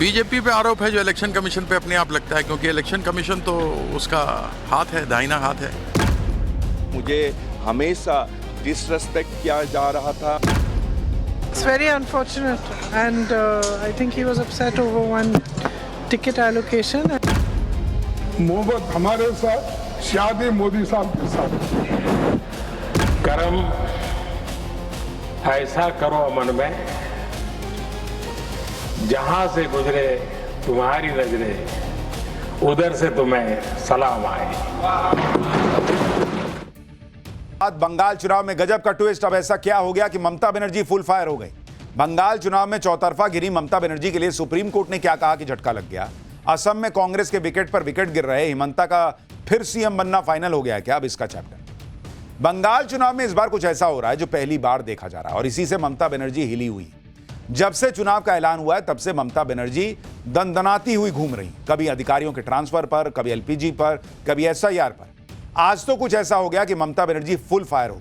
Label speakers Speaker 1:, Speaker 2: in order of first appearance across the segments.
Speaker 1: BJP पे आरोप है जो इलेक्शन कमीशन पे अपने आप लगता है, क्योंकि इलेक्शन कमीशन तो उसका हाथ है, दाहिना हाथ है।
Speaker 2: मुझे हमेशा डिसरेस्पेक्ट किया जा रहा था।
Speaker 3: It's very unfortunate and I think he was upset over one ticket allocation.
Speaker 4: मोहब्बत हमारे साथ, शादी मोदी साहब के साथ।
Speaker 5: कर्म ऐसा करो अमन में, जहां से गुजरे तुम्हारी नजरें, उधर से तुम्हें सलाम आए।
Speaker 6: बंगाल चुनाव में गजब का ट्विस्ट। अब ऐसा क्या हो गया कि ममता बनर्जी फुल फायर हो गई। बंगाल चुनाव में चौतरफा गिरी ममता बनर्जी के लिए सुप्रीम कोर्ट ने क्या कहा कि झटका लग गया। असम में कांग्रेस के विकेट पर विकेट गिर रहे हिमंता का फिर सीएम बनना फाइनल हो गया है क्या? अब इसका चैप्टर। बंगाल चुनाव में इस बार कुछ ऐसा हो रहा है जो पहली बार देखा जा रहा है और इसी से ममता बनर्जी हिली हुई। जब से चुनाव का ऐलान हुआ है तब से ममता बनर्जी दनदनाती हुई घूम रही, कभी अधिकारियों के ट्रांसफर पर, कभी एलपीजी पर, कभी एसआईआर पर। आज तो कुछ ऐसा हो गया कि ममता बनर्जी फुल फायर हो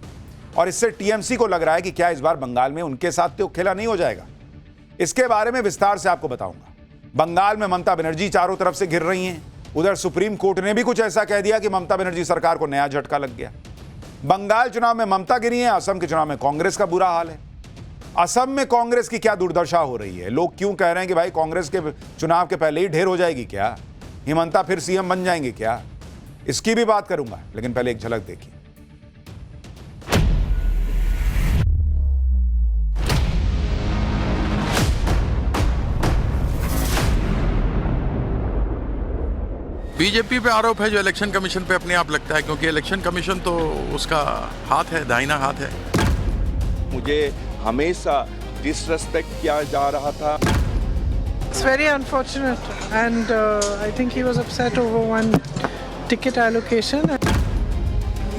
Speaker 6: और इससे टीएमसी को लग रहा है कि क्या इस बार बंगाल में उनके साथ तो खेला नहीं हो जाएगा। इसके बारे में विस्तार से आपको बताऊंगा। बंगाल में ममता बनर्जी चारों तरफ से घिर रही हैं। उधर सुप्रीम कोर्ट ने भी कुछ ऐसा कह दिया कि ममता बनर्जी सरकार को नया झटका लग गया। बंगाल चुनाव में ममता गिरी है, असम के चुनाव में कांग्रेस का बुरा हाल है। असम में कांग्रेस की क्या दुर्दशा हो रही है? लोग क्यों कह रहे हैं कि भाई कांग्रेस के चुनाव के पहले ही ढेर हो जाएगी क्या? हिमंता फिर सीएम बन जाएंगे क्या? इसकी भी बात करूंगा, लेकिन पहले एक झलक देखिए।
Speaker 1: बीजेपी पे आरोप है जो इलेक्शन कमीशन पे अपने आप लगता है, क्योंकि इलेक्शन कमीशन तो उसका हाथ है, दाहिना हाथ है।
Speaker 2: मुझे हमेशा डिसरेस्पेक्ट किया जा रहा था।
Speaker 3: It's very unfortunate and I think he was upset over one ticket allocation.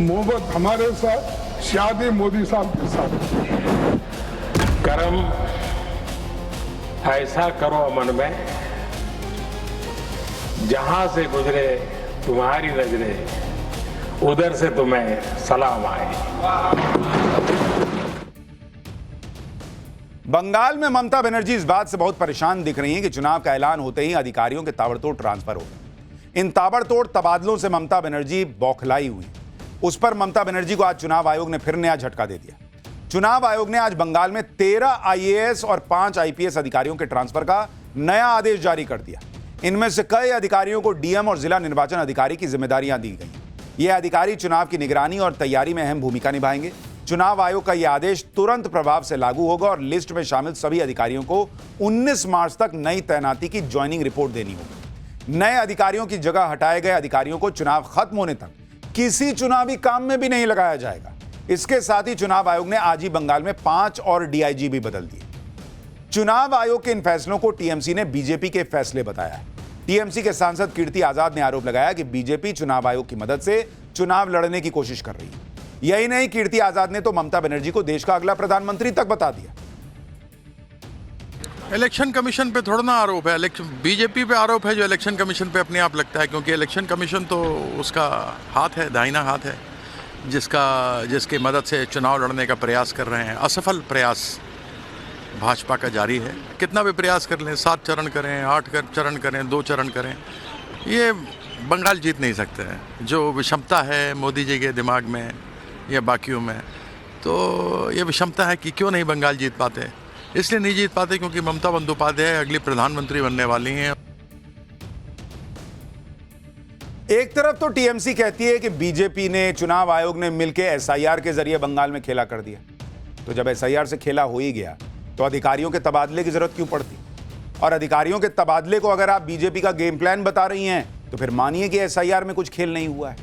Speaker 4: मोहब्बत हमारे साथ, शादी मोदी साहब के साथ।
Speaker 5: कर्म ऐसा करो अमन में, जहां से गुजरे तुम्हारी नजरें, उधर से तुम्हें सलाम आए।
Speaker 6: बंगाल में ममता बनर्जी इस बात से बहुत परेशान दिख रही हैं कि चुनाव का ऐलान होते ही अधिकारियों के ताबड़तोड़ ट्रांसफर हो गए। इन ताबड़तोड़ तबादलों से ममता बनर्जी बौखलाई हुई। उस पर ममता बनर्जी को आज चुनाव आयोग ने फिर नया झटका दे दिया। चुनाव आयोग ने आज बंगाल में 13 आईएएस और 5 आईपीएस अधिकारियों के ट्रांसफर का नया आदेश जारी कर दिया। इनमें से कई अधिकारियों को डीएम और जिला निर्वाचन अधिकारी की जिम्मेदारियां दी गई। ये अधिकारी चुनाव की निगरानी और तैयारी में अहम भूमिका निभाएंगे। चुनाव आयोग का यह आदेश तुरंत प्रभाव से लागू होगा और लिस्ट में शामिल सभी अधिकारियों को 19 मार्च तक नई तैनाती की ज्वाइनिंग रिपोर्ट देनी होगी। नए अधिकारियों की जगह हटाए गए अधिकारियों को चुनाव खत्म होने तक किसी चुनावी काम में भी नहीं लगाया जाएगा। इसके साथ ही चुनाव आयोग ने आज ही बंगाल में 5 और डीआईजी भी बदल दिए। चुनाव आयोग के इन फैसलों को टीएमसी ने बीजेपी के फैसले बताया है। टीएमसी के सांसद कीर्ति आजाद ने आरोप लगाया कि बीजेपी चुनाव आयोग की मदद से चुनाव लड़ने की कोशिश कर रही है। यही नहीं, कीर्ति आजाद ने तो ममता बनर्जी को देश का अगला प्रधानमंत्री तक बता दिया।
Speaker 1: इलेक्शन कमीशन पे थोड़ा ना आरोप है, बीजेपी पे आरोप है जो इलेक्शन कमीशन पे अपने आप लगता है, क्योंकि इलेक्शन कमीशन तो उसका हाथ है, दाहिना हाथ है, जिसकी मदद से चुनाव लड़ने का प्रयास कर रहे हैं। असफल प्रयास भाजपा का जारी है। कितना भी प्रयास कर लें, 7 चरण करें, 8 चरण करें, 2 चरण करें, ये बंगाल जीत नहीं सकते हैं। जो विषमता है मोदी जी के दिमाग में या बाकियों में, तो ये विषमता है कि क्यों नहीं बंगाल जीत पाते। इसलिए नहीं जीत पाते क्योंकि ममता बंदोपाध्याय अगली प्रधानमंत्री बनने वाली हैं।
Speaker 6: एक तरफ तो टीएमसी कहती है कि बीजेपी ने, चुनाव आयोग ने मिलकर एसआईआर के जरिए बंगाल में खेला कर दिया। तो जब एसआईआर से खेला हो ही गया तो अधिकारियों के तबादले की जरूरत क्यों पड़ती? और अधिकारियों के तबादले को अगर आप बीजेपी का गेम प्लान बता रही हैं तो फिर मानिए कि एसआईआर में कुछ खेल नहीं हुआ है।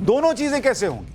Speaker 6: दोनों चीजें कैसे होंगी?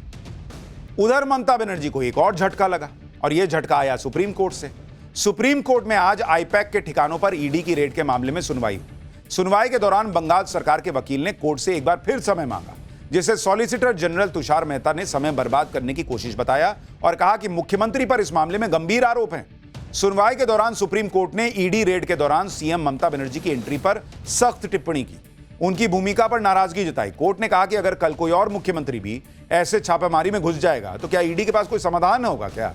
Speaker 6: उधर ममता बनर्जी को एक और झटका लगा और यह झटका आया सुप्रीम कोर्ट से। सुप्रीम कोर्ट में आज आईपैक के ठिकानों पर ईडी की रेड के मामले में सुनवाई हुई। सुनवाई के दौरान बंगाल सरकार के वकील ने कोर्ट से एक बार फिर समय मांगा, जिसे सॉलिसिटर जनरल तुषार मेहता ने समय बर्बाद करने की कोशिश बताया और कहा कि मुख्यमंत्री पर इस मामले में गंभीर आरोप हैं। सुनवाई के दौरान सुप्रीम कोर्ट ने ईडी रेड के दौरान सीएम ममता बनर्जी की एंट्री पर सख्त टिप्पणी की। उनकी भूमिका पर नाराजगी जताई। कोर्ट ने कहा कि अगर कल कोई और मुख्यमंत्री भी ऐसे छापेमारी में घुस जाएगा तो क्या ईडी के पास कोई समाधान होगा क्या?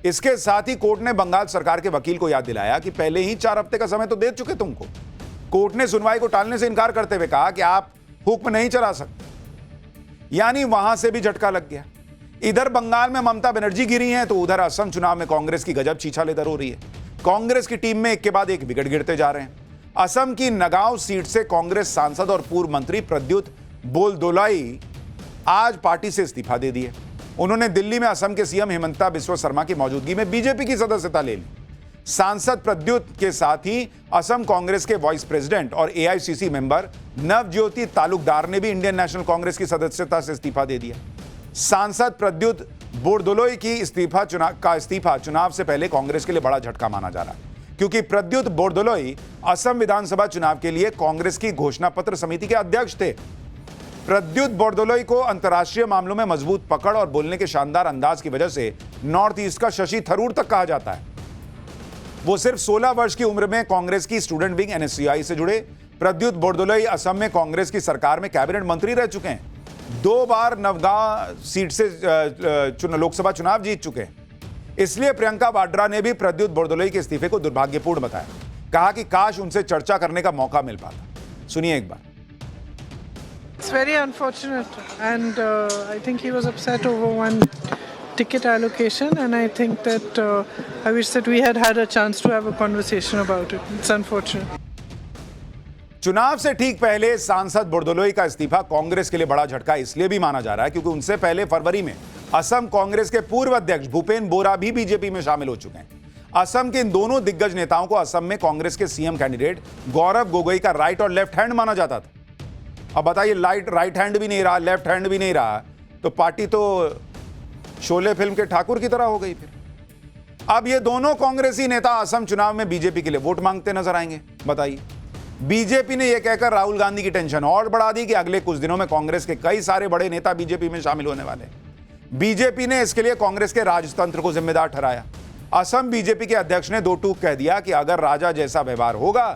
Speaker 6: इसके साथ ही कोर्ट ने बंगाल सरकार के वकील को याद दिलाया कि पहले ही 4 हफ्ते का समय तो दे चुके तुमको। कोर्ट ने सुनवाई को टालने से इनकार करते हुए कहा कि आप हुक्म नहीं चला सकते, यानी वहां से भी झटका लग गया। इधर बंगाल में ममता बनर्जी गिरी हैं तो उधर असम चुनाव में कांग्रेस की गजब छीछालेदर हो रही है। कांग्रेस की टीम में एक के बाद एक विकेट गिरते जा रहे हैं। असम की नगांव सीट से कांग्रेस सांसद और पूर्व मंत्री प्रद्युत बोरदोलाई आज पार्टी से इस्तीफा दे दिए। उन्होंने दिल्ली में असम के सीएम हिमंता बिस्वा शर्मा की मौजूदगी में बीजेपी की सदस्यता ले ली। सांसद प्रद्युत के साथ ही असम कांग्रेस के वाइस प्रेसिडेंट और एआईसीसी मेंबर नवज्योति तालुकदार ने भी इंडियन नेशनल कांग्रेस की सदस्यता से इस्तीफा दे दिया। सांसद प्रद्युत बोरदोलाई की इस्तीफा चुनाव से पहले कांग्रेस के लिए बड़ा झटका माना जा रहा है, क्योंकि प्रद्युत बोरदोलाई असम विधानसभा चुनाव के लिए कांग्रेस की घोषणा पत्र समिति के अध्यक्ष थे। प्रद्युत बोरदोलाई को अंतर्राष्ट्रीय मामलों में मजबूत पकड़ और बोलने के शानदार अंदाज की वजह से नॉर्थ ईस्ट का शशि थरूर तक कहा जाता है। वो सिर्फ 16 वर्ष की उम्र में कांग्रेस की स्टूडेंट विंग एनएसयूआई से जुड़े। प्रद्युत बोरदोलाई असम में कांग्रेस की सरकार में कैबिनेट मंत्री रह चुके हैं। 2 बार नवगांव सीट से लोकसभा चुनाव जीत चुके हैं। इसलिए प्रियंका वाड्रा ने भी प्रद्युत बोरदोलाई के इस्तीफे को दुर्भाग्यपूर्ण बताया। कहा कि काश उनसे चर्चा करने का मौका मिल पाता। सुनिए एक बार।
Speaker 3: It's very unfortunate, and I think he was upset over one ticket allocation, and I think that I wish that we had a chance to have a conversation about it. It's unfortunate.
Speaker 6: चुनाव से ठीक पहले सांसद बोरदोलाई का इस्तीफा कांग्रेस के लिए बड़ा झटका इसलिए भी माना जा रहा है क्योंकि उनसे पहले फरवरी में असम कांग्रेस के पूर्व अध्यक्ष भूपेन बोरा भी बीजेपी में शामिल हो चुके हैं। असम के इन दोनों दिग्गज नेताओं को असम में कांग्रेस के सीएम कैंडिडेट गौरव गोगोई का राइट और लेफ्ट हैंड माना जाता था। अब बताइए, राइट हैंड भी नहीं रहा, लेफ्ट हैंड भी नहीं रहा, तो पार्टी तो शोले फिल्म के ठाकुर की तरह हो गई। फिर अब ये दोनों कांग्रेसी नेता असम चुनाव में बीजेपी के लिए वोट मांगते नजर आएंगे। बताइए, बीजेपी ने यह कहकर राहुल गांधी की टेंशन और बढ़ा दी कि अगले कुछ दिनों में कांग्रेस के कई सारे बड़े नेता बीजेपी में शामिल होने वाले हैं। बीजेपी ने इसके लिए कांग्रेस के राजतंत्र को जिम्मेदार ठहराया। असम बीजेपी के अध्यक्ष ने 2 टूक कह दिया कि अगर राजा जैसा व्यवहार होगा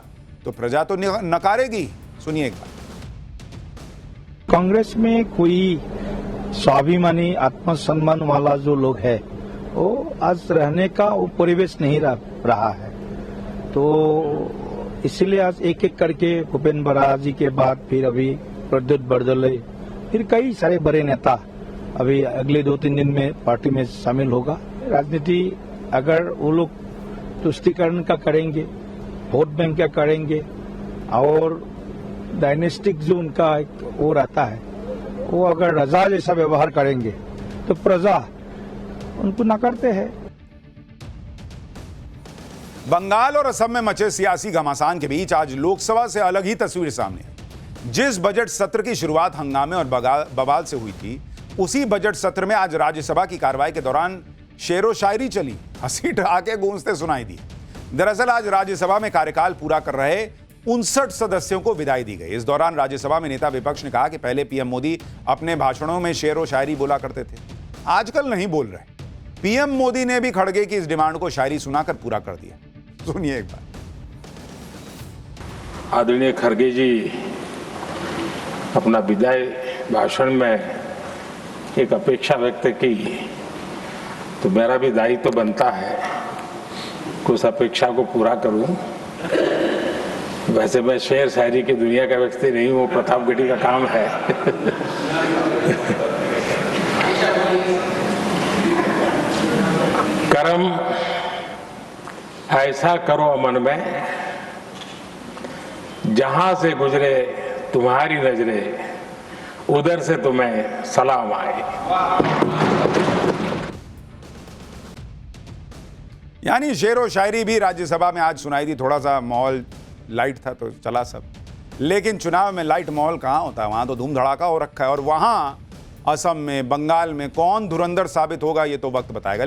Speaker 6: तो प्रजा तो नकारेगी। सुनिए एक बार।
Speaker 7: कांग्रेस में कोई स्वाभिमानी आत्मसम्मान वाला जो लोग है वो आज रहने का वो परिवेश नहीं रहा है, तो इसीलिए आज एक एक करके भूपेन बोरा जी के बाद फिर अभी प्रद्युत बोरदोलाई, फिर कई सारे बड़े नेता अभी अगले 2-3 दिन में पार्टी में शामिल होगा। राजनीति अगर वो लोग तुष्टीकरण का करेंगे, वोट बैंक का करेंगे और डायनेस्टिक जो उनका वो रहता है, वो अगर रजा जैसा व्यवहार करेंगे तो प्रजा उनको नकारते हैं।
Speaker 6: बंगाल और असम में मचे सियासी घमासान के बीच आज लोकसभा से अलग ही तस्वीर सामने आई। जिस बजट सत्र की शुरुआत हंगामे और बवाल से हुई थी, उसी बजट सत्र में आज राज्यसभा की कार्रवाई के दौरान शेरो शायरी चली, हंसी ठहाके गूंजते सुनाई दी। दरअसल आज राज्यसभा में कार्यकाल पूरा कर रहे 59 सदस्यों को विदाई दी गई। इस दौरान राज्यसभा में नेता विपक्ष ने कहा कि पहले पीएम मोदी अपने भाषणों में शेरो शायरी बोला करते थे, आजकल नहीं बोल रहे। पीएम मोदी ने भी खड़गे की इस डिमांड को शायरी सुनाकर पूरा कर दिया। सुनिए एक बार।
Speaker 5: आदरणीय खड़गे जी अपना विदाई भाषण में एक अपेक्षा व्यक्त की, तो मेरा भी दायित्व तो बनता है कुछ अपेक्षा को पूरा करूं। वैसे मैं शेर शायरी की दुनिया का व्यक्ति नहीं हूँ, प्रतापगढ़ी का काम है। कर्म ऐसा करो अमन में, जहां से गुजरे तुम्हारी नजरें, उधर से तुम्हें सलाम आए।
Speaker 6: यानी शेरो शायरी भी राज्यसभा में आज सुनाई दी। थोड़ा सा माहौल लाइट था तो चला सब, लेकिन चुनाव में लाइट माहौल कहाँ होता है, वहां तो धूम धड़ाका हो रखा है। और वहां असम में, बंगाल में कौन धुरंधर साबित होगा ये तो वक्त बताएगा।